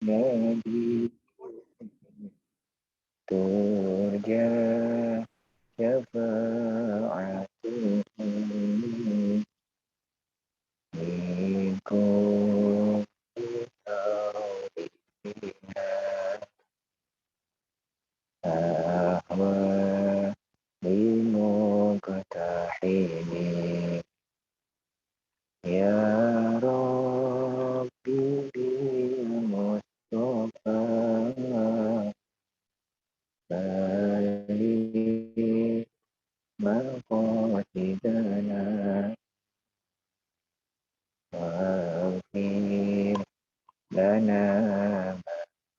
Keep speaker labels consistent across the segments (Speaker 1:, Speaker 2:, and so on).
Speaker 1: نبي ترجى شفاعته من كل توبنا أهوى لمقتحمين يا ربي بالمصطفى بلغ مقاصدنا واغفر لنا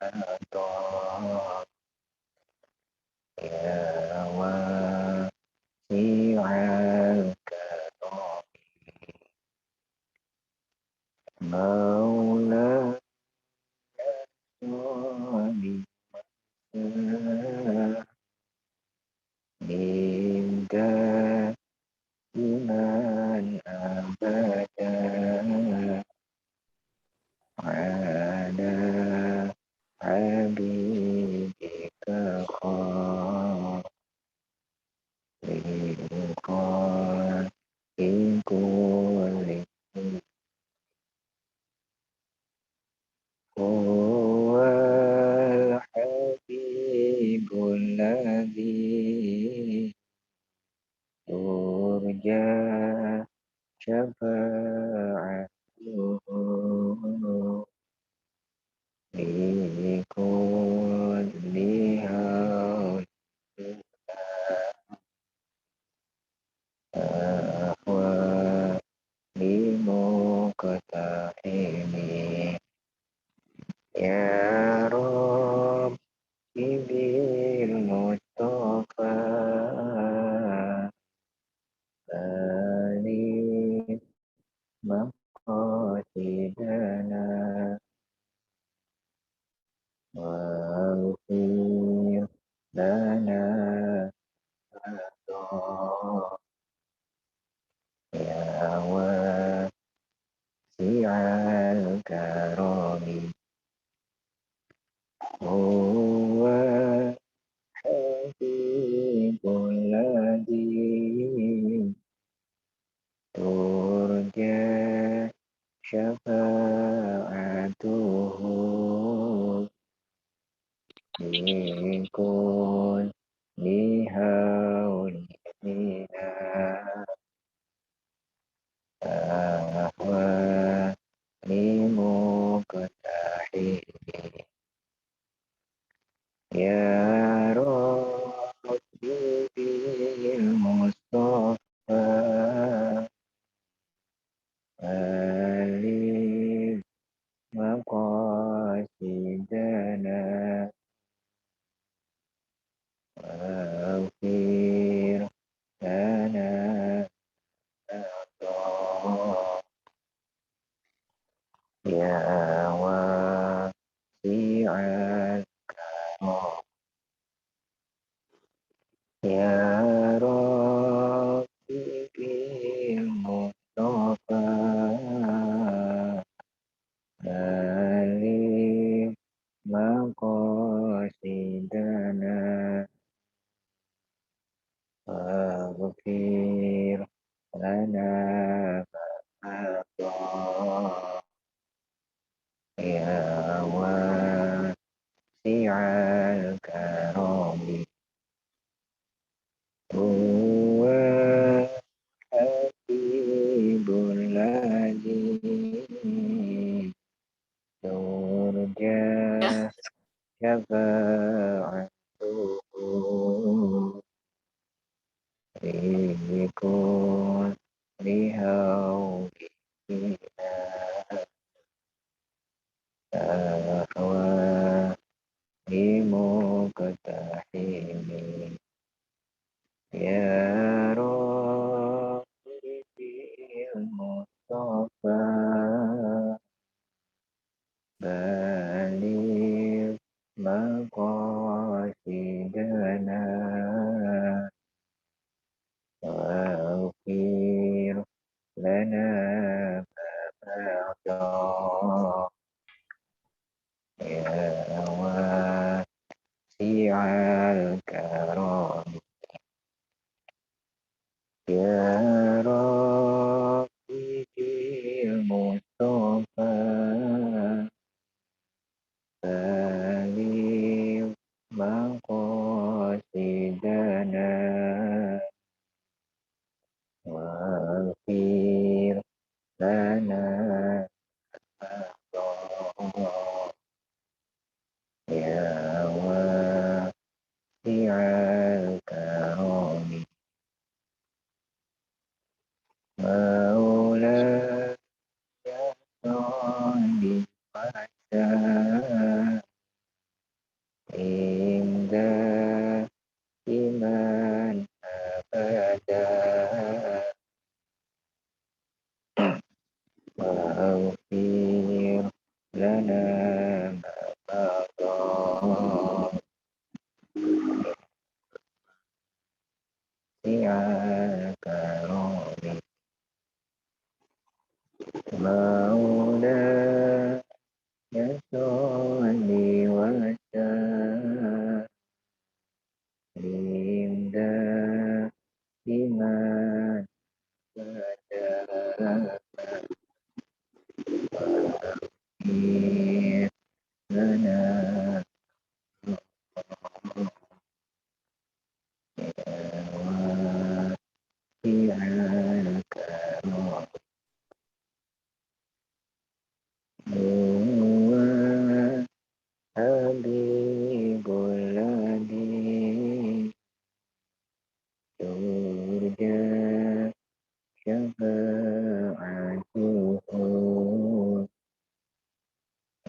Speaker 1: ما مضى يا واسع الكرم مولانا صل وسلم دائما أبدا على حبيبك خير خلق كل هو الحبيب الذي ترجى شفاعته في كل هول أهوى لمقتحم يا رب بالمصطفى بلغ مقاصدنا واغفر لنا خطايانا يا واسع الكرم هو الحبيب الذي ترجى شفاعته من كل هول منا فهو لمقتحم يا ربي بالمصطفى بلغ مقاصدنا واغفر لنا خطايانا يا واسع الكرم يا ربي بالمصطفى بلغ مقاصدنا واغفر لنا ما مضى يا واسع الكرم هو الحبيب الذي
Speaker 2: Ya.
Speaker 1: ترجى شفاعته في كل هول فهو لمقتحم يا ربي بالمصطفى بلغ مقاصدنا واغفر لنا ما مضى يا واسع الكرم يا ربي بالمصطفى بلغ مقاصدنا واغفر لنا الخطايا يا واسع الكرم مولاي صل وسلم دائما أبدا واغفر لنا ما مضى الكرم مولاي صل وسلم دائما أبدا واغفر لنا واسع الكرم هو حبيب الذي ترجى شفاعته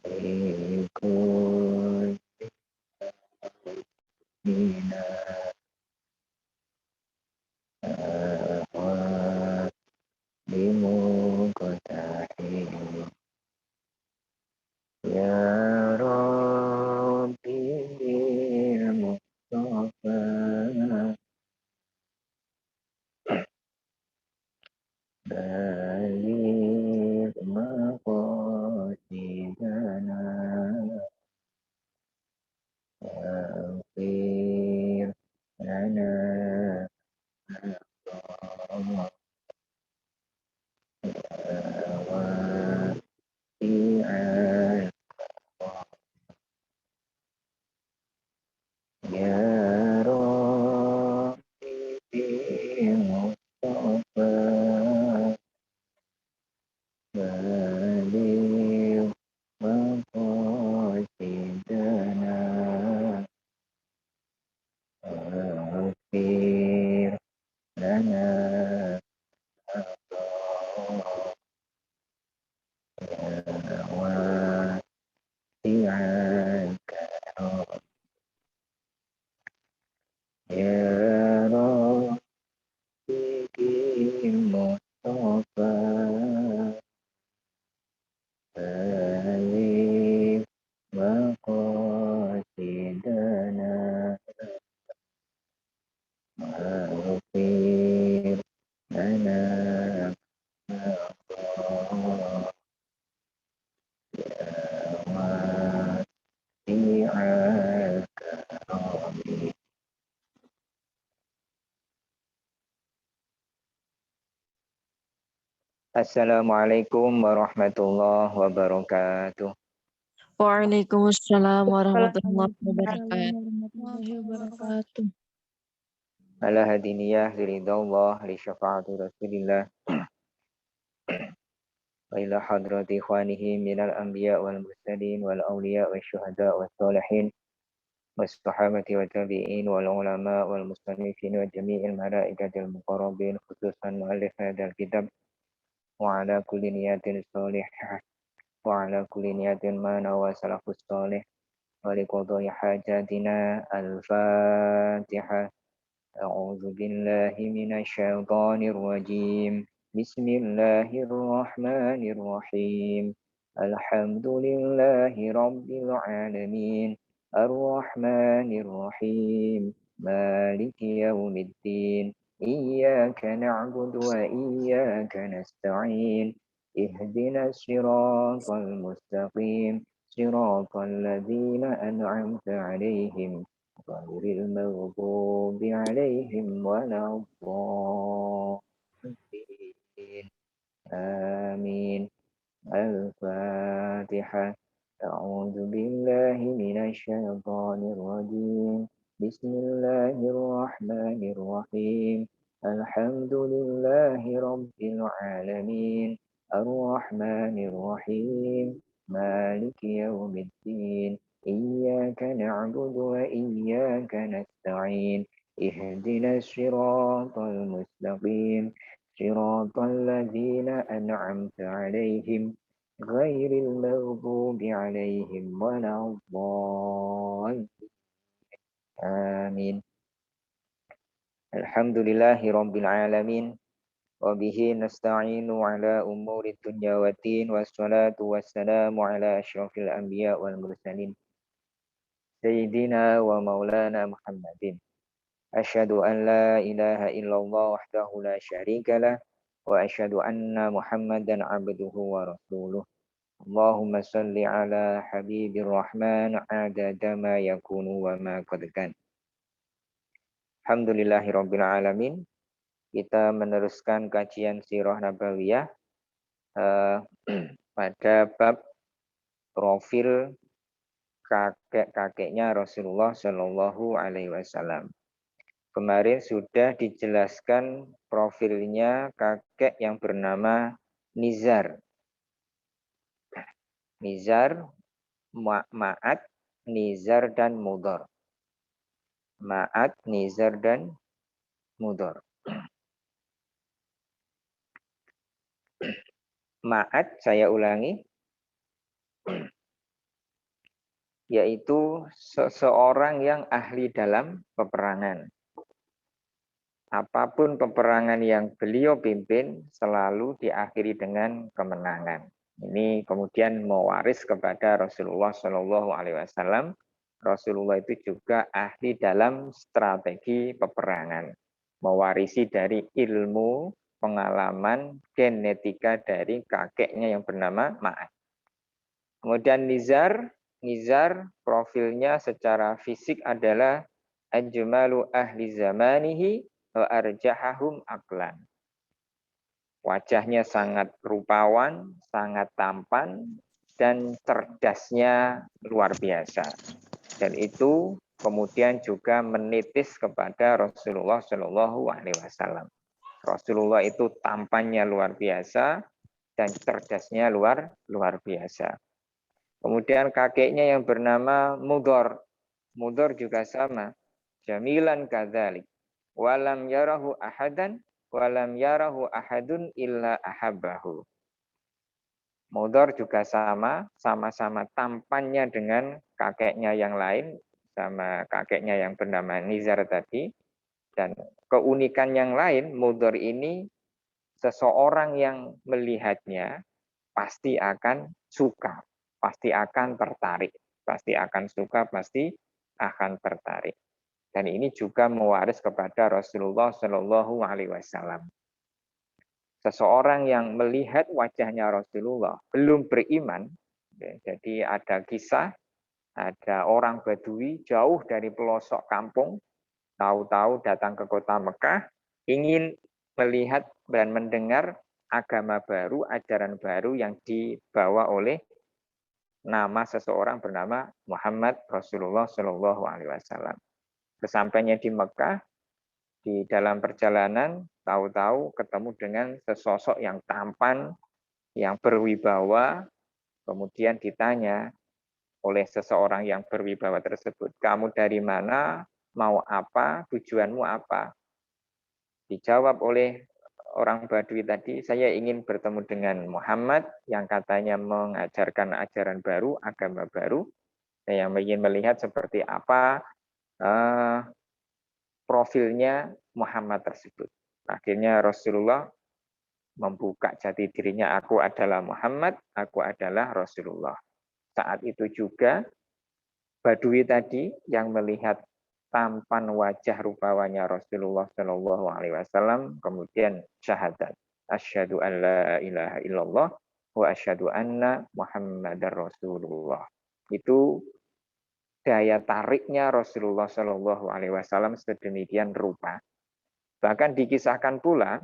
Speaker 1: في كل من الأهوال بمقتحم يا ربي بالمصطفى بلغ مقاصدنا واغفر لنا واسع الكرم يا ربي بالمصطفى بلغ مقاصدنا واغفر لنا خطايانا واسع الكرم يا ربي بالمصطفى بلغ مقاصدنا واغفر لنا خطايانا واسع الكرم. Assalamualaikum warahmatullahi wabarakatuh.
Speaker 3: Waalaikumsalam warahmatullahi
Speaker 4: Waalaikumsalam
Speaker 3: wabarakatuh.
Speaker 4: warahmatullahi wabarakatuh.
Speaker 1: Ala hadiniyah liridallah li syafaati rasulillah wa ila hadrati ikhwanihi minal anbiya wal mursalin wal awliya wal syuhada wal salihin was sahabati wa tabi'in wal ulama wal musannifin wa jami'il malaikatil muqarrabin khususan muallif hadzal kitab wa ala kulli niyatin salihah wa ala kulli niyatin ma nawa salafus salih wa liqadai hajatina al-fatihah. أعوذ بالله من الشيطان الرجيم بسم الله الرحمن الرحيم الحمد لله رب العالمين الرحمن الرحيم مالك يوم الدين إياك نعبد وإياك نستعين اهدنا الصراط المستقيم صراط الذين أنعمت عليهم غير المغضوب عليهم ولا الضالين آمين. الفاتحة. أعوذ بالله من الشيطان الرجيم. بسم الله الرحمن الرحيم. الحمد لله رب العالمين الرحمن الرحيم مالك يوم الدين إياك نعبد وإياك نستعين اهدنا الصراط المستقيم صراط الذين أنعمت عليهم غير المغضوب عليهم ولا الضالين آمين. الحمد لله رب العالمين وبه نستعين على أمور الدنيا والدين والصلاة والسلام على أشرف الأنبياء والمرسلين سيدنا ومولانا محمد. أشهد أن لا إله إلا الله وحده لا شريك له وأشهد أن محمدا عبده ورسوله. اللهم صل على حبيب الرحمن عدد ما يكون وما قد كان. Alhamdulillahirabbil alamin. Kita meneruskan kajian Sirah Nabawiyah pada bab profil kakek-kakeknya Rasulullah Shallallahu Alaihi Wasallam. Kemarin sudah dijelaskan profilnya kakek yang bernama Nizar. Nizar, Ma'at, Nizar, dan Mudhar. Ma'at, Nizar, dan Mudhar. Ma'at, saya ulangi, yaitu seseorang yang ahli dalam peperangan. Apapun peperangan yang beliau pimpin selalu diakhiri dengan kemenangan. Ini kemudian mewaris kepada Rasulullah Shallallahu Alaihi Wasallam. Rasulullah itu juga ahli dalam strategi peperangan, mewarisi dari ilmu, pengalaman, genetika dari kakeknya yang bernama Ma'at. Kemudian Nizar profilnya secara fisik adalah ajmalu ahli zamanihi wa arjahahum aqlan. Wajahnya sangat rupawan, sangat tampan, dan cerdasnya luar biasa. Dan itu kemudian juga menitis kepada Rasulullah Shallallahu Alaihi Wasallam. Rasulullah itu tampannya luar biasa dan cerdasnya luar biasa. Kemudian kakeknya yang bernama Mudhar. Mudhar juga sama. Jamilan kadzalik. Walam yarahu ahadan walam yarahu ahadun illa ahabbahu. Mudhar juga sama-sama tampannya dengan kakeknya yang lain, sama kakeknya yang bernama Nizar tadi. Dan keunikan yang lain, Mudhar ini seseorang yang melihatnya pasti akan suka, pasti akan tertarik, pasti akan suka, pasti akan tertarik. Dan ini juga mewaris kepada Rasulullah Shallallahu Alaihi Wasallam. Seseorang yang melihat wajahnya Rasulullah belum beriman, jadi ada kisah, ada orang Badui jauh dari pelosok kampung, tahu-tahu datang ke kota Mekah, ingin melihat dan mendengar agama baru, ajaran baru yang dibawa oleh nama seseorang bernama Muhammad Rasulullah Shallallahu Alaihi Wasallam. Kesampainya di Mekah, di dalam perjalanan, tahu-tahu ketemu dengan sesosok yang tampan, yang berwibawa, kemudian ditanya oleh seseorang yang berwibawa tersebut, kamu dari mana, mau apa, tujuanmu apa? Dijawab oleh orang Badui tadi, saya ingin bertemu dengan Muhammad yang katanya mengajarkan ajaran baru, agama baru. Saya ingin melihat seperti apa profilnya Muhammad tersebut. Akhirnya Rasulullah membuka jati dirinya, aku adalah Muhammad, aku adalah Rasulullah. Saat itu juga Badui tadi yang melihat tampan wajah rupawanya Rasulullah Shallallahu Alaihi Wasallam kemudian syahadat, asyhadu an la ilaha illallah wa asyhadu anna Muhammadar Rasulullah. Itu daya tariknya Rasulullah Shallallahu Alaihi Wasallam sedemikian rupa. Bahkan dikisahkan pula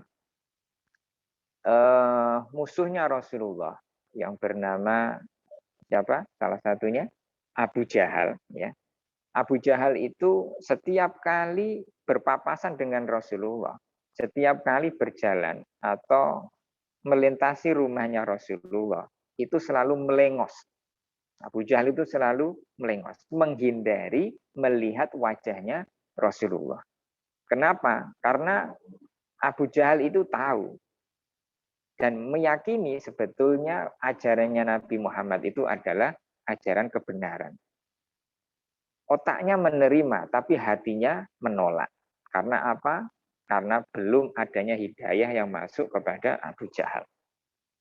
Speaker 1: musuhnya Rasulullah yang bernama siapa? Salah satunya Abu Jahal. Ya, Abu Jahal itu setiap kali berpapasan dengan Rasulullah, setiap kali berjalan atau melintasi rumahnya Rasulullah, itu selalu melengos. Abu Jahal itu selalu melengos, menghindari melihat wajahnya Rasulullah. Kenapa? Karena Abu Jahal itu tahu dan meyakini sebetulnya ajarannya Nabi Muhammad itu adalah ajaran kebenaran. Otaknya menerima, tapi hatinya menolak. Karena apa? Karena belum adanya hidayah yang masuk kepada Abu Jahal.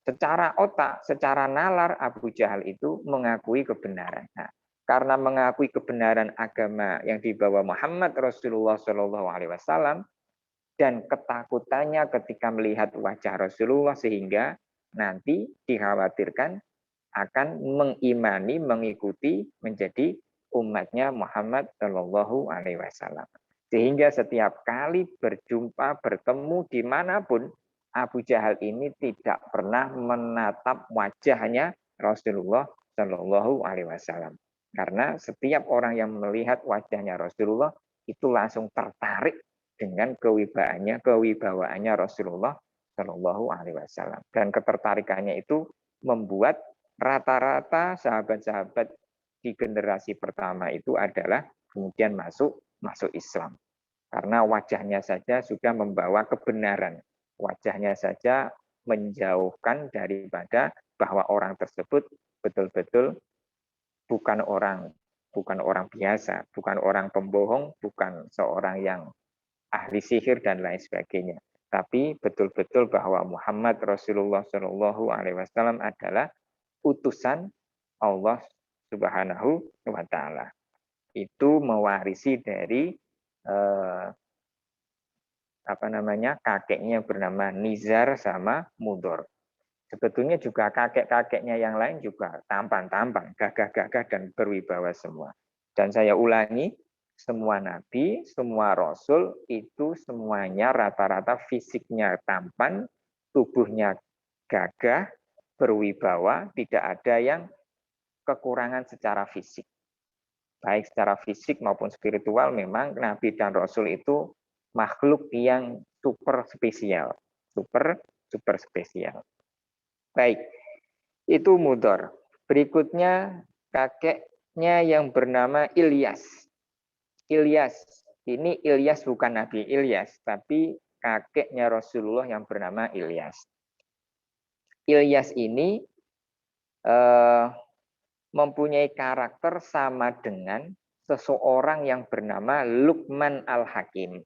Speaker 1: Secara otak, secara nalar, Abu Jahal itu mengakui kebenaran. Nah, karena mengakui kebenaran agama yang dibawa Muhammad Rasulullah SAW dan ketakutannya ketika melihat wajah Rasulullah sehingga nanti dikhawatirkan akan mengimani, mengikuti menjadi umatnya Muhammad SAW. Sehingga setiap kali berjumpa, bertemu dimanapun, Abu Jahal ini tidak pernah menatap wajahnya Rasulullah Shallallahu Alaihi Wasallam. Karena setiap orang yang melihat wajahnya Rasulullah itu langsung tertarik dengan kewibawaannya Rasulullah Shallallahu Alaihi Wasallam. Dan ketertarikannya itu membuat rata-rata sahabat-sahabat di generasi pertama itu adalah kemudian masuk Islam. Karena wajahnya saja sudah membawa kebenaran. Wajahnya saja menjauhkan daripada bahwa orang tersebut betul-betul bukan orang biasa, bukan orang pembohong, bukan seorang yang ahli sihir dan lain sebagainya. Tapi betul-betul bahwa Muhammad Rasulullah Shallallahu Alaihi Wasallam adalah utusan Allah Subhanahu wa Ta'ala. Itu mewarisi dari kakeknya bernama Nizar sama Mudor. Sebetulnya juga kakek-kakeknya yang lain juga tampan-tampan, gagah-gagah dan berwibawa semua. Dan saya ulangi, semua nabi, semua rasul itu semuanya rata-rata fisiknya tampan, tubuhnya gagah, berwibawa, tidak ada yang kekurangan secara fisik. Baik secara fisik maupun spiritual, memang nabi dan rasul itu makhluk yang super spesial. Super spesial. Baik, itu Mudor. Berikutnya kakeknya yang bernama Ilyas. Ilyas, ini Ilyas bukan Nabi Ilyas, tapi kakeknya Rasulullah yang bernama Ilyas. Ilyas ini mempunyai karakter sama dengan seseorang yang bernama Luqman Al-Hakim.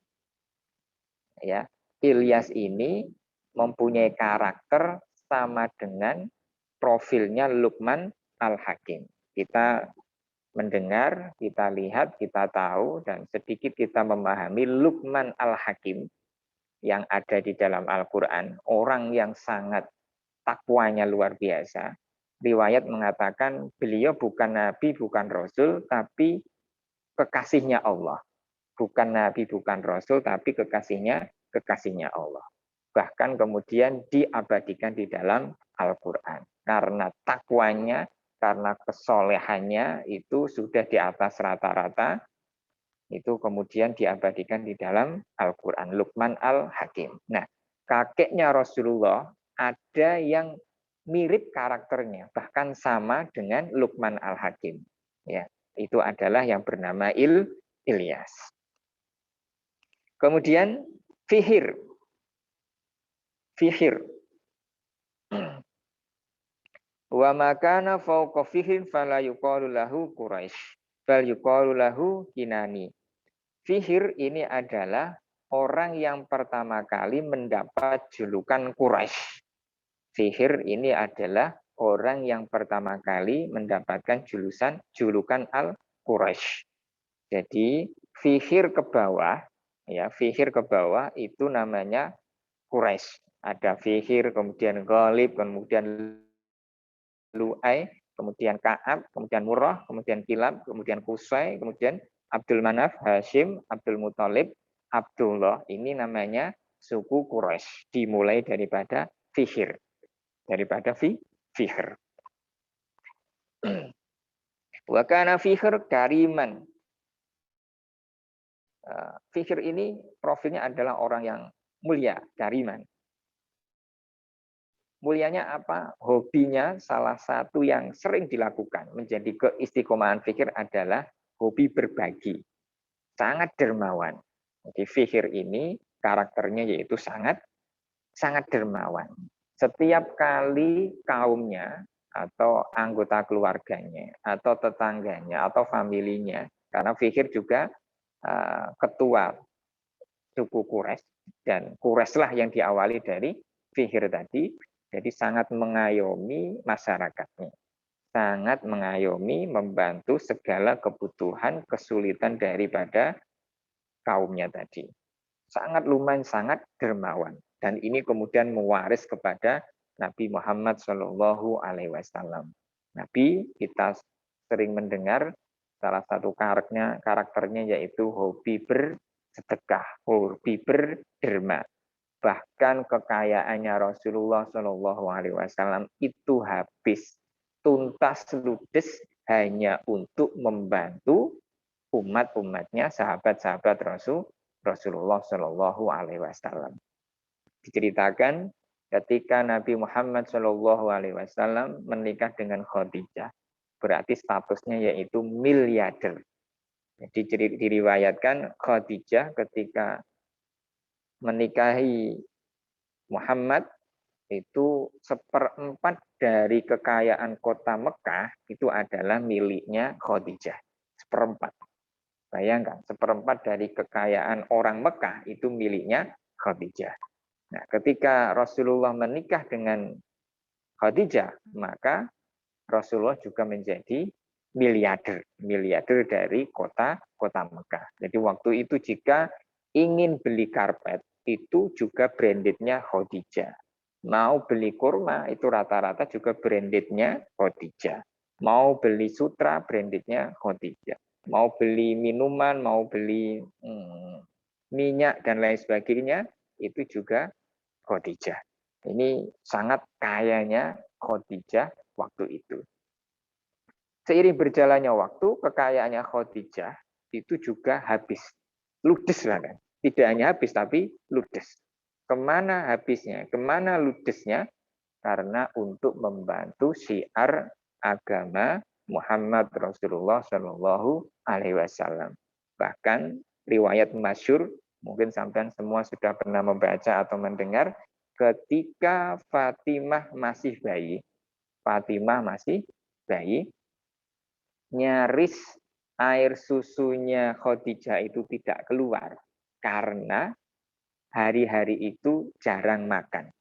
Speaker 1: Ya, Ilyas ini mempunyai karakter sama dengan profilnya Luqman Al-Hakim. Kita mendengar, kita lihat, kita tahu, dan sedikit kita memahami Luqman Al-Hakim yang ada di dalam Al-Quran, orang yang sangat takwanya luar biasa. Riwayat mengatakan beliau bukan nabi, bukan rasul, tapi kekasihnya Allah. Bukan nabi, bukan rasul, tapi kekasihnya Allah. Bahkan kemudian diabadikan di dalam Al-Quran. Karena takwanya, karena kesolehannya itu sudah di atas rata-rata, itu kemudian diabadikan di dalam Al-Quran. Luqman Al-Hakim. Nah, kakeknya Rasulullah ada yang mirip karakternya, bahkan sama dengan Luqman Al-Hakim. Ya, itu adalah yang bernama Ilyas. Kemudian Fihir. Wa makana fawqa Fihir fala yuqalu lahu Quraisy, bal yuqalu lahu Kinani. Fihir ini adalah orang yang pertama kali mendapat julukan Quraisy. Fihir ini adalah orang yang pertama kali mendapatkan julukan Al-Quraisy. Jadi Fihir ke bawah, ya, Fihir ke bawah itu namanya Quraisy. Ada Fihir, kemudian Ghalib, kemudian Lu'ai, kemudian Ka'ab, kemudian Murrah, kemudian Kilab, kemudian Qusay, kemudian Abdul Manaf, Hashim, Abdul Muthalib, Abdullah. Ini namanya suku Quraisy. Dimulai daripada Fihr. Daripada Fihr. Wa kana Fihr kariman. Fihr ini profilnya adalah orang yang mulia, kariman. Mulianya apa? Hobinya salah satu yang sering dilakukan menjadi keistiqomahan Fihr adalah hobi berbagi. Sangat dermawan. Jadi Fihr ini karakternya yaitu sangat dermawan. Setiap kali kaumnya atau anggota keluarganya atau tetangganya atau familinya, karena Fihr juga ketua suku Quraisy, dan Quraisy lah yang diawali dari Fihr tadi, jadi sangat mengayomi masyarakatnya, sangat mengayomi, membantu segala kebutuhan, kesulitan daripada kaumnya tadi. Sangat lumayan, sangat dermawan, dan ini kemudian mewaris kepada Nabi Muhammad SAW. Nabi kita sering mendengar salah satu karakternya yaitu hobi bersedekah, hobi berderma. Bahkan kekayaannya Rasulullah SAW itu habis tuntas ludes hanya untuk membantu umat-umatnya, sahabat-sahabat Rasulullah SAW. Diceritakan ketika Nabi Muhammad SAW menikah dengan Khadijah, berarti statusnya yaitu miliarder. Jadi diriwayatkan Khadijah ketika menikahi Muhammad itu 1/4 dari kekayaan kota Mekah itu adalah miliknya Khadijah. 1/4. Bayangkan, 1/4 dari kekayaan orang Mekah itu miliknya Khadijah. Nah, ketika Rasulullah menikah dengan Khadijah, maka Rasulullah juga menjadi miliarder dari kota Mekah. Jadi waktu itu jika ingin beli karpet, itu juga brandednya Khadijah. Mau beli kurma, itu rata-rata juga brandednya Khadijah. Mau beli sutra, brandednya Khadijah. Mau beli minuman, mau beli minyak, dan lain sebagainya, itu juga Khadijah. Ini sangat kayanya Khadijah waktu itu. Seiring berjalannya waktu, kekayaannya Khadijah itu juga habis. Ludes lah kan. Tidak hanya habis, tapi ludes. Kemana habisnya? Kemana ludesnya? Karena untuk membantu syiar agama Muhammad Rasulullah Shallallahu Alaihi Wasallam. Bahkan riwayat masyhur, mungkin sampean semua sudah pernah membaca atau mendengar, ketika Fatimah masih bayi, nyaris air susunya Khadijah itu tidak keluar karena hari-hari itu jarang makan.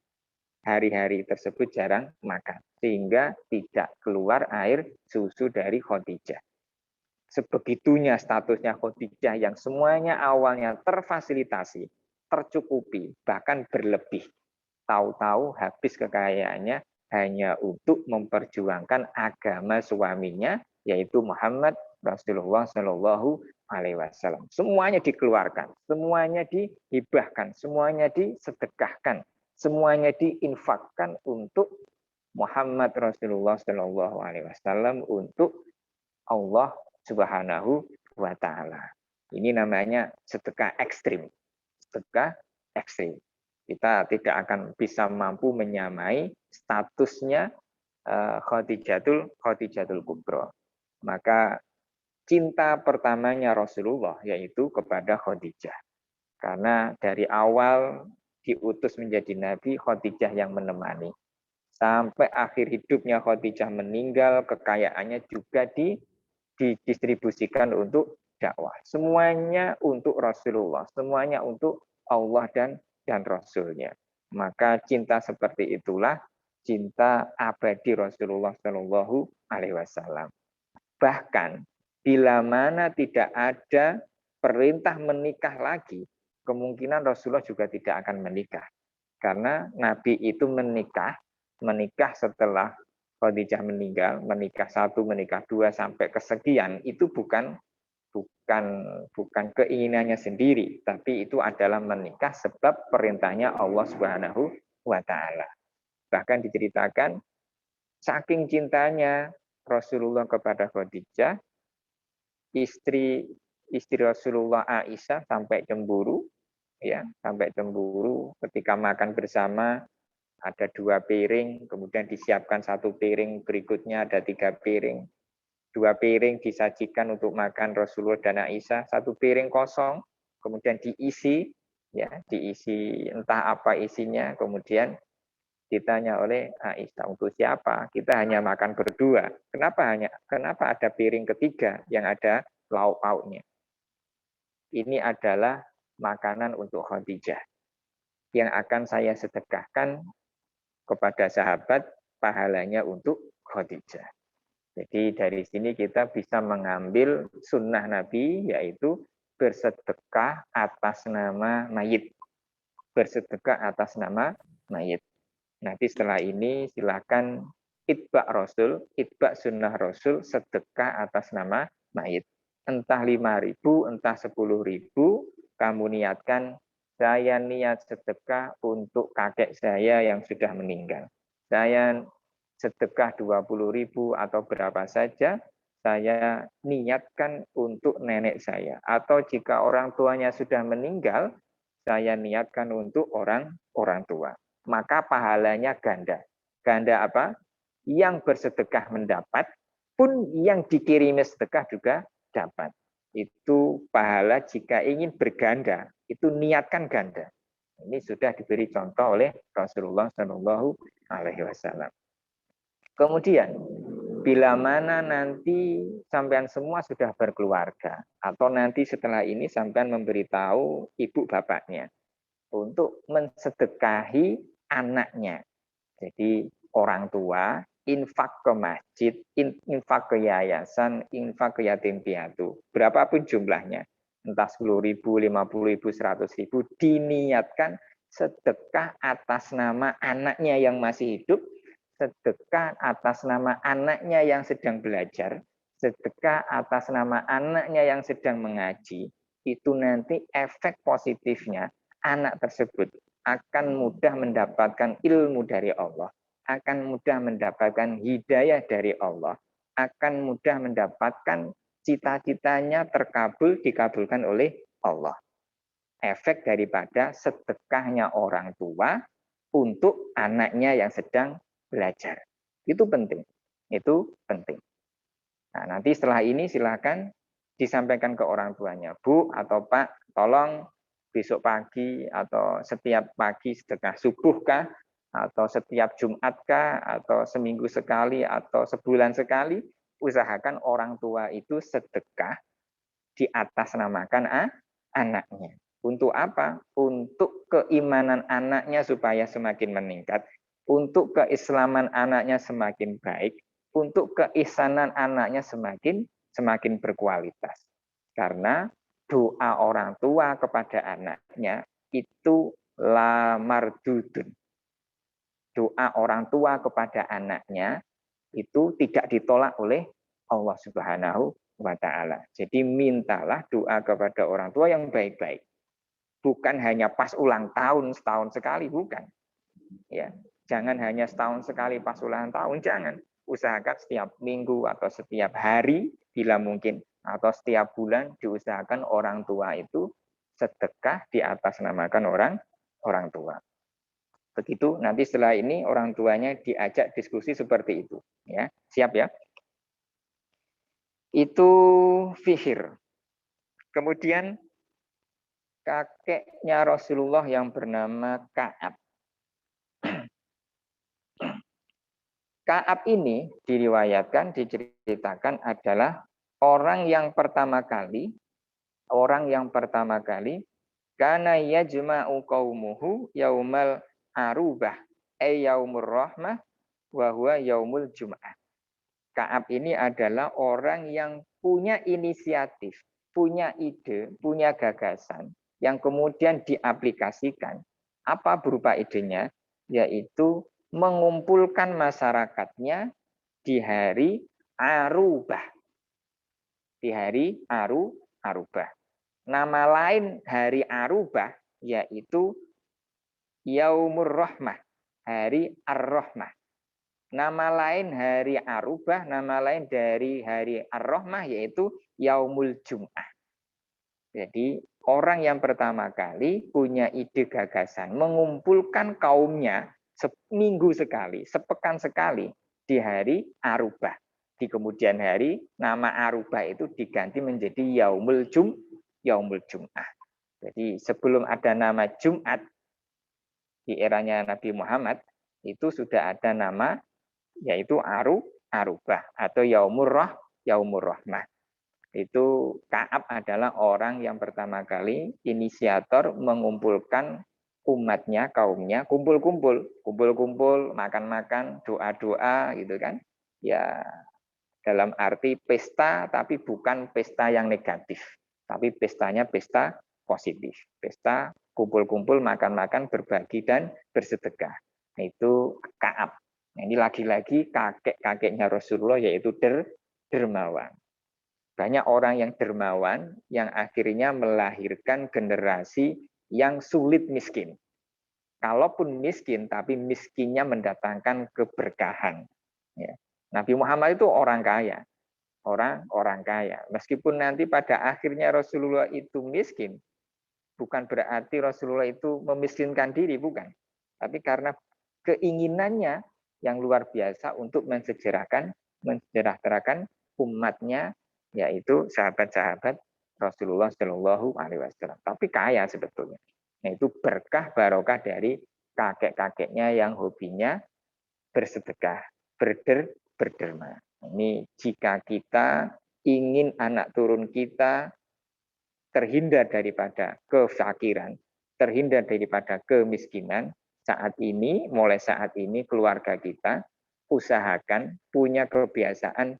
Speaker 1: Hari-hari tersebut jarang makan, sehingga tidak keluar air susu dari Khadijah. Sebegitunya statusnya Khadijah yang semuanya awalnya terfasilitasi, tercukupi, bahkan berlebih. Tahu-tahu habis kekayaannya hanya untuk memperjuangkan agama suaminya, yaitu Muhammad Rasulullah Shallallahu Alaihi Wasallam. Semuanya dikeluarkan, semuanya dihibahkan, semuanya disedekahkan, semuanya diinfakkan untuk Muhammad Rasulullah Shallallahu Alaihi Wasallam, untuk Allah Subhanahu wa Ta'ala. Ini namanya sedekah ekstrim. Sedekah ekstrim. Kita tidak akan bisa mampu menyamai statusnya Khadijatul Kubra. Maka cinta pertamanya Rasulullah yaitu kepada Khadijah. Karena dari awal diutus menjadi nabi, Khadijah yang menemani. Sampai akhir hidupnya Khadijah meninggal, kekayaannya juga didistribusikan untuk dakwah. Semuanya untuk Rasulullah, semuanya untuk Allah dan Rasulnya. Maka cinta seperti itulah cinta abadi Rasulullah Shallallahu Alaihi Wasallam. Bahkan bila mana tidak ada perintah menikah lagi, kemungkinan Rasulullah juga tidak akan menikah. Karena Nabi itu menikah setelah Khadijah meninggal, menikah 1, menikah 2 sampai kesekian, itu bukan keinginannya sendiri, tapi itu adalah menikah sebab perintahnya Allah Subhanahu wa taala. Bahkan diceritakan saking cintanya Rasulullah kepada Khadijah, istri Rasulullah Aisyah sampai cemburu, ya, sampai cemburu ketika makan bersama ada 2 piring, kemudian disiapkan 1 piring, berikutnya ada 3 piring. 2 piring disajikan untuk makan Rasulullah dan Aisyah, 1 piring kosong, kemudian diisi, ya, diisi entah apa isinya, kemudian ditanya oleh Aisyah, untuk siapa? Kita hanya makan berdua. Kenapa ada piring ketiga yang ada lauk pauknya? Ini adalah makanan untuk Khadijah yang akan saya sedekahkan kepada sahabat, pahalanya untuk Khadijah. Jadi dari sini kita bisa mengambil sunnah Nabi, yaitu bersedekah atas nama mayit. Bersedekah atas nama mayit. Nanti setelah ini silakan itba Rasul, itba sunnah Rasul, sedekah atas nama mayit. Entah 5.000, entah 10.000, kamu niatkan, saya niat sedekah untuk kakek saya yang sudah meninggal. Saya sedekah 20.000 atau berapa saja, saya niatkan untuk nenek saya. Atau jika orang tuanya sudah meninggal, saya niatkan untuk orang tua. Maka pahalanya ganda. Ganda apa? Yang bersedekah mendapat, pun yang dikirimi sedekah juga dapat. Itu pahala jika ingin berganda, itu niatkan ganda. Ini sudah diberi contoh oleh Rasulullah Shallallahu Alaihi Wasallam. Kemudian, bila mana nanti sampean semua sudah berkeluarga, atau nanti setelah ini sampean memberitahu ibu bapaknya untuk mensedekahi anaknya. Jadi orang tua infak ke masjid, infak ke yayasan, infak ke yatim piatu, berapapun jumlahnya, entah 10.000, 50.000, 100.000, diniatkan sedekah atas nama anaknya yang masih hidup, sedekah atas nama anaknya yang sedang belajar, sedekah atas nama anaknya yang sedang mengaji. Itu nanti efek positifnya anak tersebut akan mudah mendapatkan ilmu dari Allah, akan mudah mendapatkan hidayah dari Allah, akan mudah mendapatkan cita-citanya dikabulkan oleh Allah. Efek daripada sedekahnya orang tua untuk anaknya yang sedang belajar. Itu penting. Itu penting. Nah, nanti setelah ini silakan disampaikan ke orang tuanya. Bu atau Pak, tolong besok pagi atau setiap pagi sedekah subuh kah? Atau setiap Jumat kah? Atau seminggu sekali? Atau sebulan sekali? Usahakan orang tua itu sedekah di atas namakan anaknya. Untuk apa? Untuk keimanan anaknya supaya semakin meningkat. Untuk keislaman anaknya semakin baik. Untuk keihsanan anaknya semakin berkualitas. Karena doa orang tua kepada anaknya itu la mardudun. Doa orang tua kepada anaknya itu tidak ditolak oleh Allah Subhanahu wa taala. Jadi mintalah doa kepada orang tua yang baik-baik. Bukan hanya pas ulang tahun setahun sekali, bukan. Ya, jangan hanya setahun sekali pas ulang tahun, jangan. Usahakan setiap minggu atau setiap hari bila mungkin, atau setiap bulan diusahakan orang tua itu sedekah di atas namakan orang tua. Begitu nanti setelah ini orang tuanya diajak diskusi seperti itu, ya. Siap ya? Itu Fihr. Kemudian kakeknya Rasulullah yang bernama Ka'ab. Ka'ab ini diceritakan adalah orang yang pertama kali kana yajma'u qaumuhu yaumal arubah yaumur rahmah wa huwa yaumul jum'ah. Ka'ab ini adalah orang yang punya inisiatif, punya ide, punya gagasan yang kemudian diaplikasikan. Apa berupa idenya? Yaitu mengumpulkan masyarakatnya di hari Arubah. Di hari Arubah. Nama lain hari Arubah yaitu Yaumur Rahmah, hari Ar-Rahmah. Nama lain hari Arubah, nama lain dari hari Ar-Rahmah yaitu Yaumul Jum'ah. Jadi orang yang pertama kali punya ide gagasan mengumpulkan kaumnya seminggu sekali, sepekan sekali di hari Arubah. Di kemudian hari nama Arubah itu diganti menjadi Yaumul Jum'ah. Jadi sebelum ada nama Jumat di eranya Nabi Muhammad itu sudah ada nama yaitu Arubah atau Yaumur Rahmah. Itu Ka'ab adalah orang yang pertama kali inisiator mengumpulkan umatnya, kaumnya, kumpul-kumpul, makan-makan, doa-doa gitu kan. Ya dalam arti pesta tapi bukan pesta yang negatif, tapi pestanya pesta positif. Pesta kumpul-kumpul, makan-makan, berbagi dan bersedekah. Itu Ka'ab. Ini lagi-lagi kakek-kakeknya Rasulullah yaitu dermawan. Banyak orang yang dermawan yang akhirnya melahirkan generasi yang sulit miskin. Kalaupun miskin, tapi miskinnya mendatangkan keberkahan. Ya. Nabi Muhammad itu orang kaya. Orang kaya. Meskipun nanti pada akhirnya Rasulullah itu miskin, bukan berarti Rasulullah itu memiskinkan diri, bukan. Tapi karena keinginannya yang luar biasa untuk mensejahterakan umatnya, yaitu sahabat-sahabat Rasulullah Shallallahu Alaihi Wasallam. Tapi kaya sebetulnya. Nah, itu berkah barokah dari kakek-kakeknya yang hobinya bersedekah, berderma. Ini jika kita ingin anak turun kita terhindar daripada kefakiran, terhindar daripada kemiskinan, mulai saat ini keluarga kita usahakan punya kebiasaan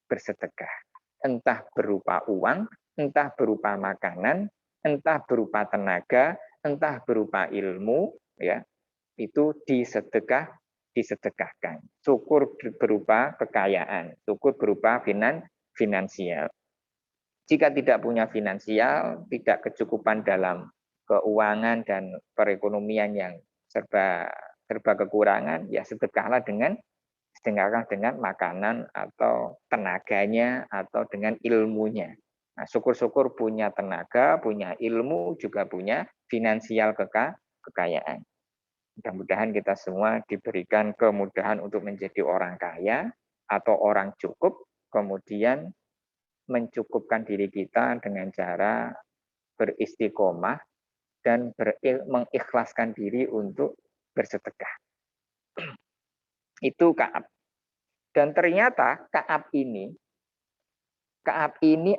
Speaker 1: bersedekah. Entah berupa uang, entah berupa makanan, entah berupa tenaga, entah berupa ilmu, ya itu disedekahkan. Syukur berupa kekayaan, syukur berupa finansial. Jika tidak punya finansial, tidak kecukupan dalam keuangan dan perekonomian yang serba kekurangan, ya sedekahlah dengan makanan atau tenaganya atau dengan ilmunya. Nah, syukur-syukur punya tenaga, punya ilmu, juga punya finansial kekayaan. Mudah-mudahan kita semua diberikan kemudahan untuk menjadi orang kaya atau orang cukup, kemudian mencukupkan diri kita dengan cara beristiqomah dan mengikhlaskan diri untuk bersedekah. Itu Ka'ab. Dan ternyata Ka'ab ini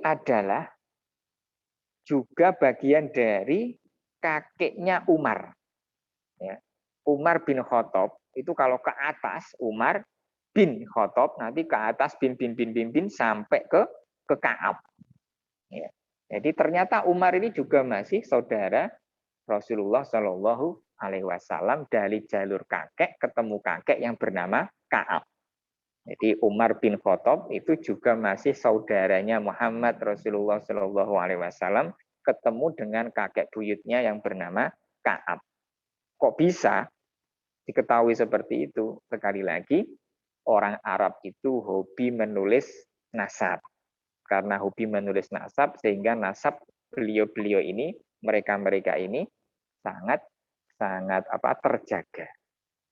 Speaker 1: adalah juga bagian dari kakeknya Umar. Ya. Umar bin Khattab itu kalau ke atas Umar bin Khattab, nanti ke atas bin sampai ke Ka'ab. Ya. Jadi ternyata Umar ini juga masih saudara Rasulullah Shallallahu Alaihi Wasallam dari jalur kakek ketemu kakek yang bernama Ka'ab. Jadi Umar bin Khattab itu juga masih saudaranya Muhammad Rasulullah Shallallahu Alaihi Wasallam ketemu dengan kakek buyutnya yang bernama Ka'ab. Kok bisa diketahui seperti itu? Sekali lagi, orang Arab itu hobi menulis nasab. Karena hobi menulis nasab, sehingga nasab beliau-beliau ini, mereka ini sangat terjaga.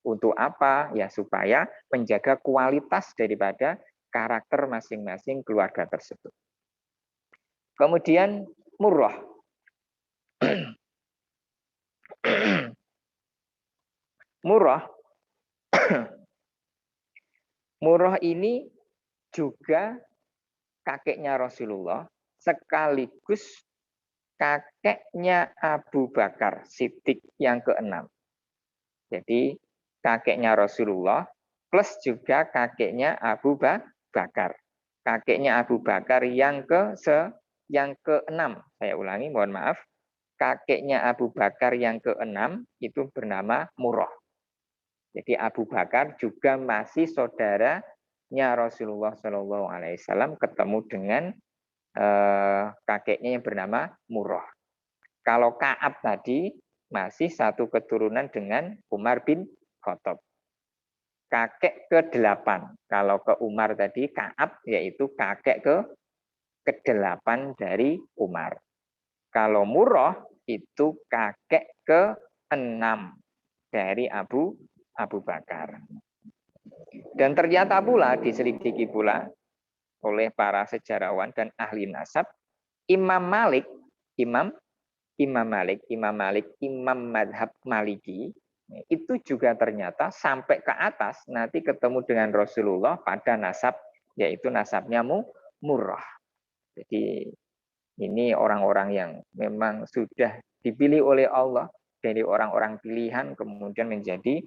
Speaker 1: Untuk apa? Ya supaya menjaga kualitas daripada karakter masing-masing keluarga tersebut. Kemudian Murrah. Murrah ini juga kakeknya Rasulullah sekaligus kakeknya Abu Bakar Siddiq yang ke-6. Jadi kakeknya Rasulullah plus juga kakeknya Abu Bakar. Kakeknya Abu Bakar yang ke-6. Saya ulangi, mohon maaf. Kakeknya Abu Bakar yang ke-6 itu bernama Murrah. Jadi Abu Bakar juga masih saudara kakeknya Rasulullah Shallallahu Alaihi Wasallam ketemu dengan kakeknya yang bernama Murrah. Kalau Ka'ab tadi masih satu keturunan dengan Umar bin Khattab. Kakek ke-8. Kalau ke Umar tadi Ka'ab yaitu kakek ke-8 dari Umar. Kalau Murrah itu kakek ke-6 dari Abu Bakar. Dan ternyata pula diselidiki pula oleh para sejarawan dan ahli nasab, Imam madhab Maliki itu juga ternyata sampai ke atas nanti ketemu dengan Rasulullah pada nasab, yaitu nasabnya Murrah. Jadi ini orang-orang yang memang sudah dipilih oleh Allah dari orang-orang pilihan kemudian menjadi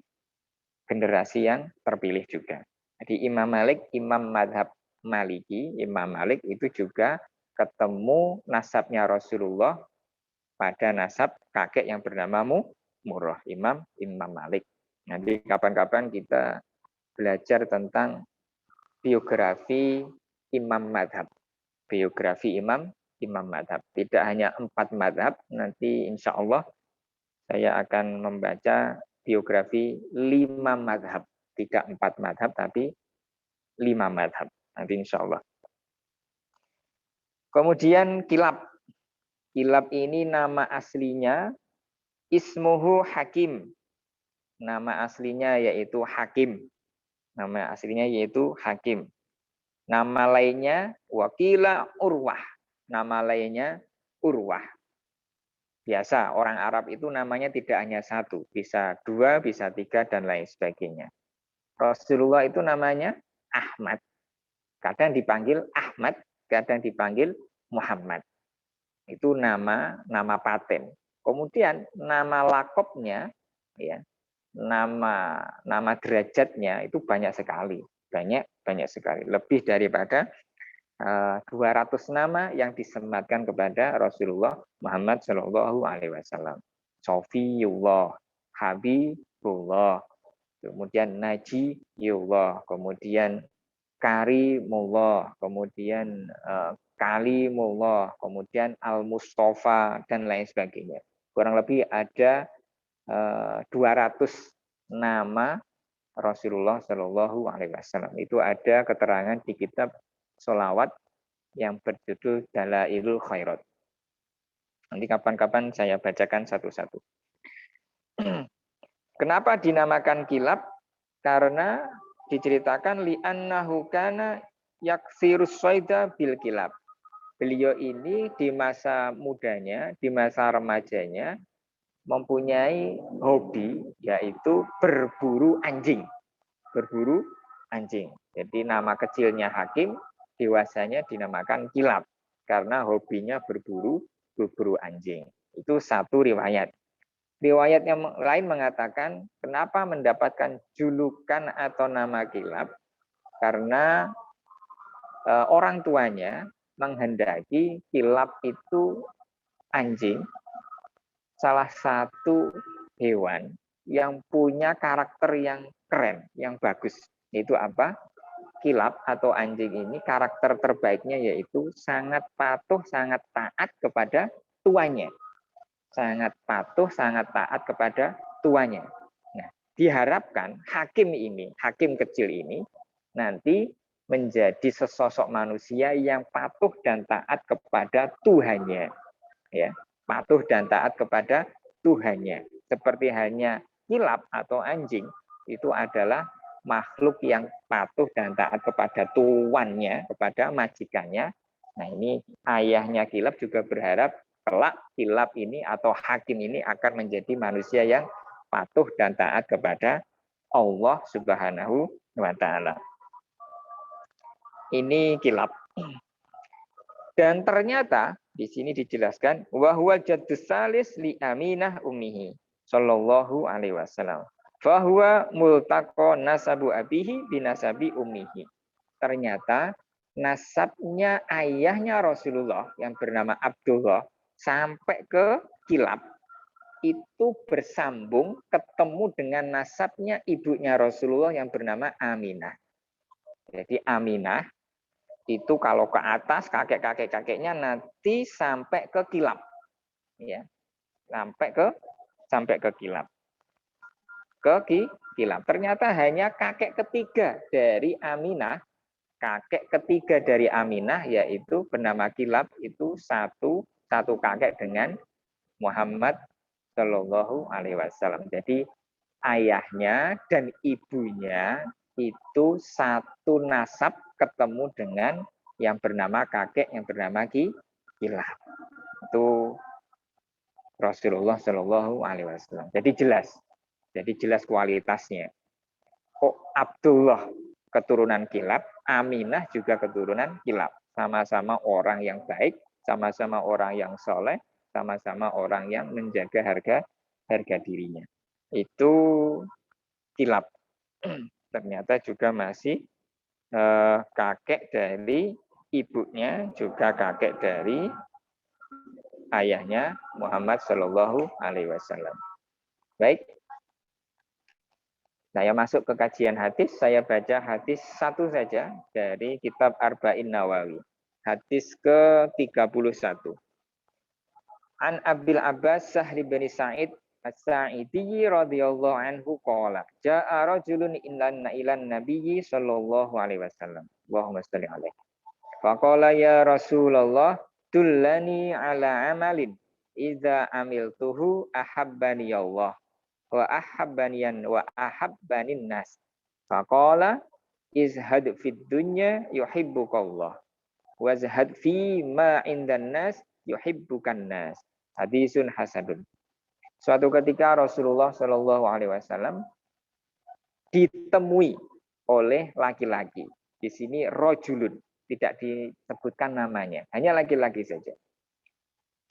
Speaker 1: generasi yang terpilih juga. Jadi Imam Malik, Imam madhab Maliki, Imam Malik itu juga ketemu nasabnya Rasulullah pada nasab kakek yang bernama Murrah, Imam Malik. Nanti kapan-kapan kita belajar tentang biografi Imam Madhab. Biografi Imam Madhab. Tidak hanya 4 madhab, nanti insya Allah saya akan membaca biografi 5 madhab. Tidak 4 madhab, tapi 5 madhab. Nanti insya Allah. Kemudian Kilab. Kilab ini nama aslinya Ismuhu Hakim. Nama aslinya yaitu Hakim. Nama aslinya yaitu Hakim. Nama lainnya Wakila Urwah. Nama lainnya Urwah. Biasa orang Arab itu namanya tidak hanya satu. Bisa 2, bisa 3, dan lain sebagainya. Rasulullah itu namanya Ahmad. Kadang dipanggil Ahmad, kadang dipanggil Muhammad. Itu nama paten. Kemudian nama lakopnya, ya, nama derajatnya itu banyak sekali, banyak sekali, lebih daripada 200 nama yang disematkan kepada Rasulullah Muhammad Shallallahu Alaihi Wasallam. Sofiyullah, Habibullah, kemudian Najiyullah, kemudian Karimullah, kemudian Kalimullah, kemudian Al-Mustafa, dan lain sebagainya. Kurang lebih ada 200 nama Rasulullah Shallallahu Alaihi Wasallam. Itu ada keterangan di kitab sholawat yang berjudul Dalailul Khairat. Nanti kapan-kapan saya bacakan satu-satu. Kenapa dinamakan Kilab? Karena diceritakan li'annahu kana yaksirus syaida bil kilab. Beliau ini di masa mudanya, di masa remajanya mempunyai hobi yaitu berburu anjing. Berburu anjing. Jadi nama kecilnya Hakim, dewasanya dinamakan Kilab karena hobinya berburu anjing. Itu satu riwayat. Riwayat yang lain mengatakan kenapa mendapatkan julukan atau nama Kilab? Karena orang tuanya menghendaki Kilab itu anjing, salah satu hewan yang punya karakter yang keren, yang bagus. Itu apa? Kilab atau anjing ini karakter terbaiknya yaitu sangat patuh, sangat taat kepada tuannya. Sangat patuh, sangat taat kepada tuannya. Nah, diharapkan hakim kecil ini nanti menjadi sesosok manusia yang patuh dan taat kepada Tuhannya. Ya, patuh dan taat kepada Tuhannya. Seperti hanya kilab atau anjing itu adalah makhluk yang patuh dan taat kepada tuannya, kepada majikannya. Nah, ini ayahnya Kilab juga berharap kelak Kilab ini atau hakim ini akan menjadi manusia yang patuh dan taat kepada Allah Subhanahu wa Ta'ala. Ini Kilab. Dan ternyata di sini dijelaskan wahwa jaddus salis li Aminah ummihi sallallahu alaihi wasallam. Fahuwa multaqa nasabu abihi binasabi ummihi. Ternyata nasabnya ayahnya Rasulullah yang bernama Abdullah sampai ke Kilab itu bersambung ketemu dengan nasabnya ibunya Rasulullah yang bernama Aminah. Jadi Aminah itu kalau ke atas kakeknya nanti sampai ke Kilab, ya, sampai ke Kilab, Kilab. Ternyata hanya kakek ketiga dari Aminah, yaitu bernama Kilab itu satu kakek dengan Muhammad Shallallahu Alaihi Wasallam. Jadi ayahnya dan ibunya itu satu nasab ketemu dengan yang bernama kakek yang bernama Kilab. Itu Rasulullah Shallallahu Alaihi Wasallam. Jadi jelas kualitasnya. Kok Abdullah keturunan Kilab, Aminah juga keturunan Kilab. Sama-sama orang yang baik, sama-sama orang yang soleh, sama-sama orang yang menjaga harga dirinya. Itu Kilab. Ternyata juga masih kakek dari ibunya, juga kakek dari ayahnya Muhammad Shallallahu Alaihi Wasallam. Baik, saya masuk ke kajian hadis. Saya baca hadis satu saja dari kitab Arba'in Nawawi. Hadis ke-31. An Abil Abbas Sahri bin Sa'id As-Sa'idi radhiyallahu anhu qala jaa rajulun ilan nabiyyi sallallahu alaihi wasallam. Allahumma shalli alaihi. Faqala ya Rasulullah dullani ala amalin idza amiltuhu ahabbani Allah wa ahabbanin nas. Faqala izhad fid dunya yuhibbukallah wa zahad fi ma indan nas yuhibbukan nas. Hadisun hasanun. Suatu ketika Rasulullah Shallallahu Alaihi Wasallam ditemui oleh laki-laki. Di sini rojulun, tidak disebutkan namanya, hanya laki-laki saja.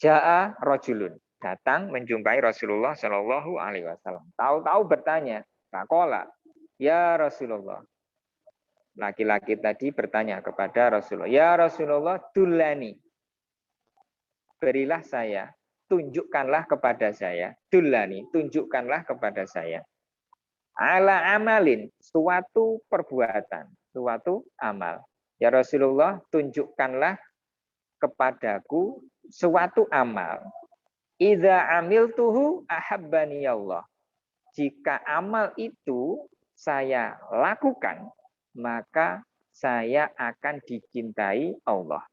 Speaker 1: Jaa rojulun, datang menjumpai Rasulullah Shallallahu Alaihi Wasallam. Tahu-tahu bertanya, Faqala, ya Rasulullah. Laki-laki tadi bertanya kepada Rasulullah, ya Rasulullah, dullani, berilah saya, tunjukkanlah kepada saya, dullani, tunjukkanlah kepada saya. Ala amalin, suatu perbuatan, suatu amal. Ya Rasulullah, tunjukkanlah kepadaku suatu amal. Idza amiltuhu ahabbani Allah. Jika amal itu saya lakukan, maka saya akan dicintai Allah.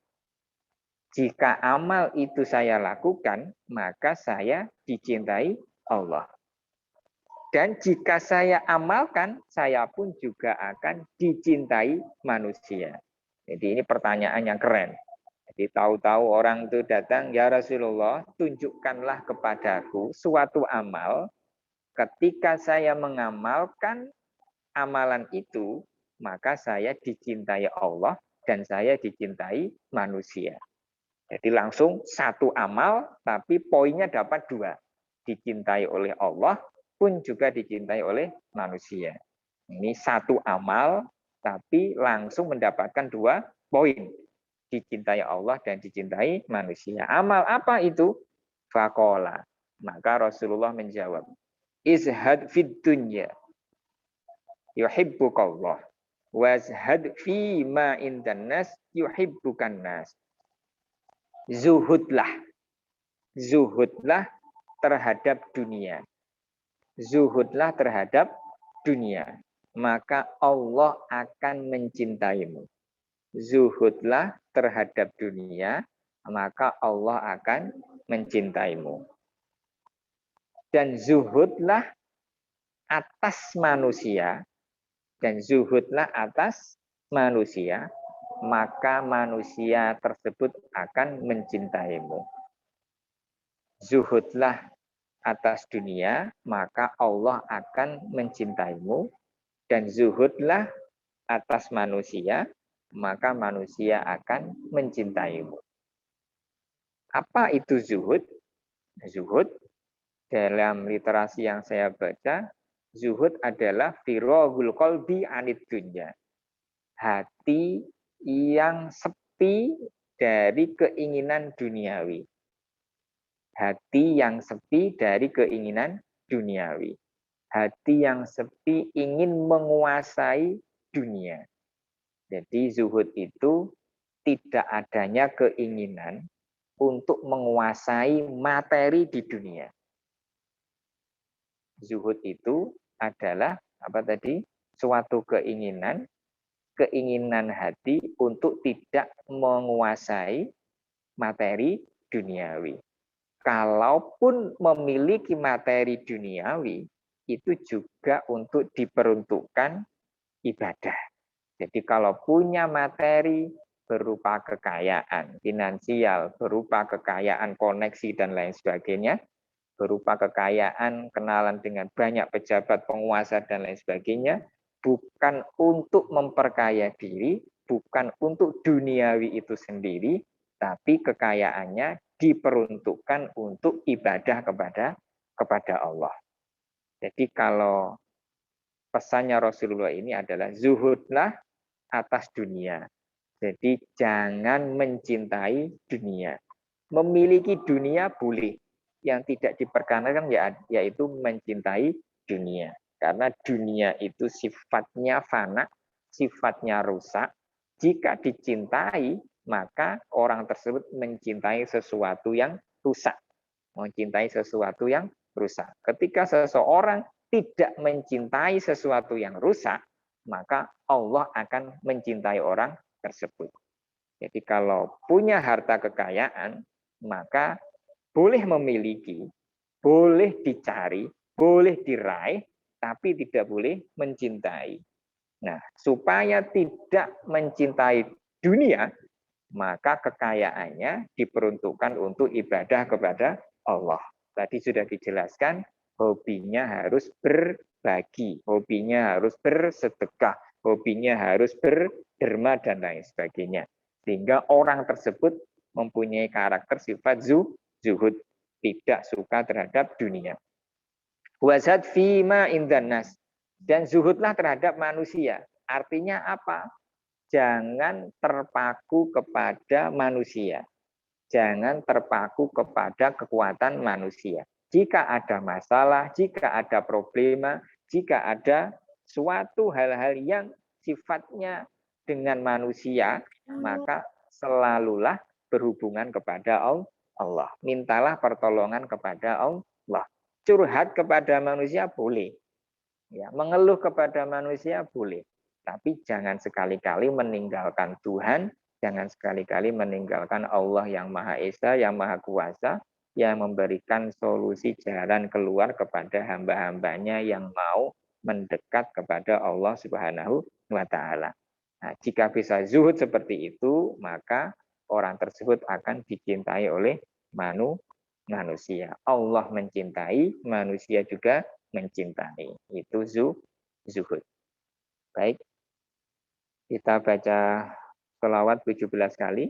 Speaker 1: Jika amal itu saya lakukan, maka saya dicintai Allah. Dan jika saya amalkan, saya pun juga akan dicintai manusia. Jadi ini pertanyaan yang keren. Jadi tahu-tahu orang itu datang, ya Rasulullah, tunjukkanlah kepadaku suatu amal. Ketika saya mengamalkan amalan itu, maka saya dicintai Allah dan saya dicintai manusia. Jadi langsung satu amal, tapi poinnya dapat dua. Dicintai oleh Allah, pun juga dicintai oleh manusia. Ini satu amal, tapi langsung mendapatkan dua poin. Dicintai Allah dan dicintai manusia. Amal apa itu? Faqala. Maka Rasulullah menjawab, izhad fid dunya yuhibbukallah wazhad fi ma indan nas yuhibbukan nas. Zuhudlah terhadap dunia. Zuhudlah terhadap dunia, maka Allah akan mencintaimu. Zuhudlah terhadap dunia, maka Allah akan mencintaimu. Dan zuhudlah atas manusia, maka manusia tersebut akan mencintaimu. Zuhudlah atas dunia, maka Allah akan mencintaimu. Dan zuhudlah atas manusia, maka manusia akan mencintaimu. Apa itu zuhud? Zuhud dalam literasi yang saya baca, zuhud adalah firagul qalbi anid dunya. Hati yang sepi dari keinginan duniawi. Hati yang sepi dari keinginan duniawi. Hati yang sepi ingin menguasai dunia. Jadi zuhud itu tidak adanya keinginan untuk menguasai materi di dunia. Zuhud itu adalah apa tadi? Suatu keinginan hati untuk tidak menguasai materi duniawi. Kalaupun memiliki materi duniawi, itu juga untuk diperuntukkan ibadah. Jadi kalau punya materi berupa kekayaan finansial, berupa kekayaan koneksi dan lain sebagainya, berupa kekayaan, kenalan dengan banyak pejabat, penguasa, dan lain sebagainya, bukan untuk memperkaya diri, bukan untuk duniawi itu sendiri, tapi kekayaannya diperuntukkan untuk ibadah kepada Allah. Jadi kalau pesannya Rasulullah ini adalah zuhudlah atas dunia. Jadi jangan mencintai dunia. Memiliki dunia boleh, yang tidak diperkenankan yaitu mencintai dunia. Karena dunia itu sifatnya fana, sifatnya rusak. Jika dicintai, maka orang tersebut mencintai sesuatu yang rusak. Mencintai sesuatu yang rusak. Ketika seseorang tidak mencintai sesuatu yang rusak, maka Allah akan mencintai orang tersebut. Jadi kalau punya harta kekayaan, maka boleh memiliki, boleh dicari, boleh diraih, tapi tidak boleh mencintai. Nah, supaya tidak mencintai dunia, maka kekayaannya diperuntukkan untuk ibadah kepada Allah. Tadi sudah dijelaskan, hobinya harus berbagi, hobinya harus bersedekah, hobinya harus berderma, dan lain sebagainya. Sehingga orang tersebut mempunyai karakter sifat zuhud, tidak suka terhadap dunia. Wazad fima indanas, dan zuhudlah terhadap manusia. Artinya apa? Jangan terpaku kepada manusia. Jangan terpaku kepada kekuatan manusia. Jika ada masalah, jika ada problema, jika ada suatu hal-hal yang sifatnya dengan manusia, maka selalulah berhubungan kepada Allah. Mintalah pertolongan kepada Allah. Curhat kepada manusia boleh. Ya, mengeluh kepada manusia boleh. Tapi jangan sekali-kali meninggalkan Tuhan, jangan sekali-kali meninggalkan Allah yang Maha Esa, yang Maha Kuasa, yang memberikan solusi jalan keluar kepada hamba-hambanya yang mau mendekat kepada Allah Subhanahu wa Ta'ala. Nah, jika bisa zuhud seperti itu, maka orang tersebut akan dicintai oleh manusia. Allah mencintai, manusia juga mencintai. Itu zuhud. Baik, kita baca sholawat 17 kali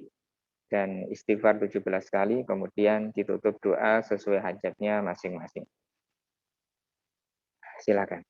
Speaker 1: dan istighfar 17 kali, kemudian ditutup doa sesuai hajatnya masing-masing. Silakan.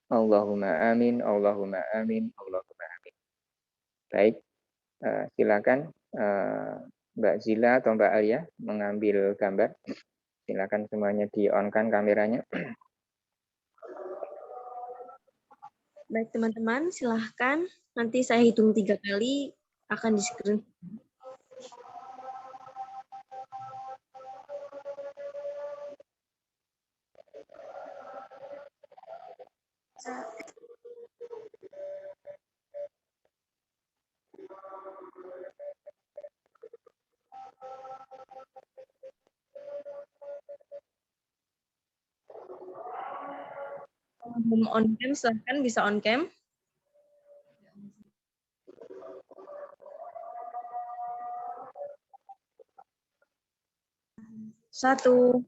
Speaker 1: Allahumma amin, Allahumma amin, Allahumma amin. Baik, silakan Mbak Zila atau Mbak Alia mengambil gambar. Silakan semuanya di-on-kan kameranya.
Speaker 2: Baik teman-teman, silahkan. Nanti saya hitung 3 kali, akan di-screen. belum on cam, silahkan bisa on cam. Satu,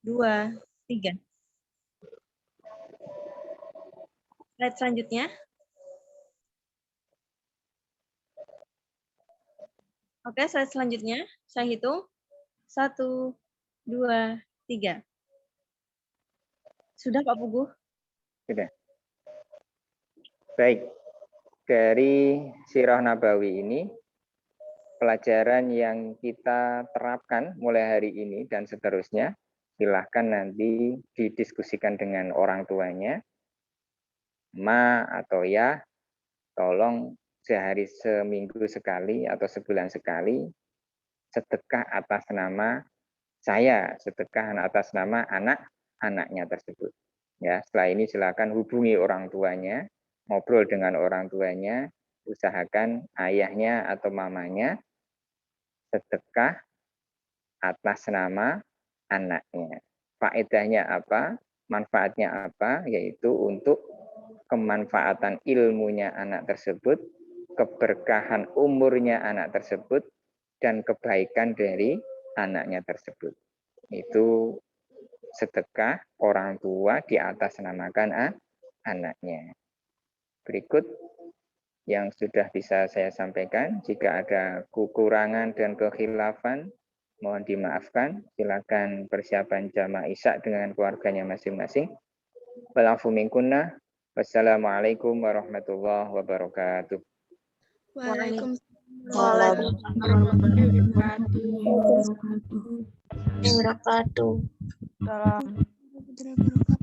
Speaker 2: dua, tiga. Slide selanjutnya. Oke, slide selanjutnya. Saya hitung. 1, 2, 3. Sudah Pak Puguh?
Speaker 1: Sudah. Baik. Dari Sirah Nabawi ini, pelajaran yang kita terapkan mulai hari ini dan seterusnya, silahkan nanti didiskusikan dengan orang tuanya. Ma atau ya, tolong sehari seminggu sekali atau sebulan sekali sedekah atas nama saya, sedekah atas nama anak-anaknya tersebut. Ya, setelah ini silakan hubungi orang tuanya, ngobrol dengan orang tuanya, usahakan ayahnya atau mamanya sedekah atas nama anaknya. Faedahnya apa? Manfaatnya apa? Yaitu untuk kemanfaatan ilmunya anak tersebut, keberkahan umurnya anak tersebut, dan kebaikan dari anaknya tersebut. Itu sedekah orang tua di atas namakan anaknya. Berikut yang sudah bisa saya sampaikan. Jika ada kekurangan dan kekhilafan, mohon dimaafkan. Silakan persiapan jamaah isya dengan keluarganya masing-masing. Walafu minkunna. Wassalamualaikum warahmatullahi wabarakatuh.
Speaker 2: Waalaikumsalam
Speaker 4: Wabarakatuh.
Speaker 3: Wabarakatuh.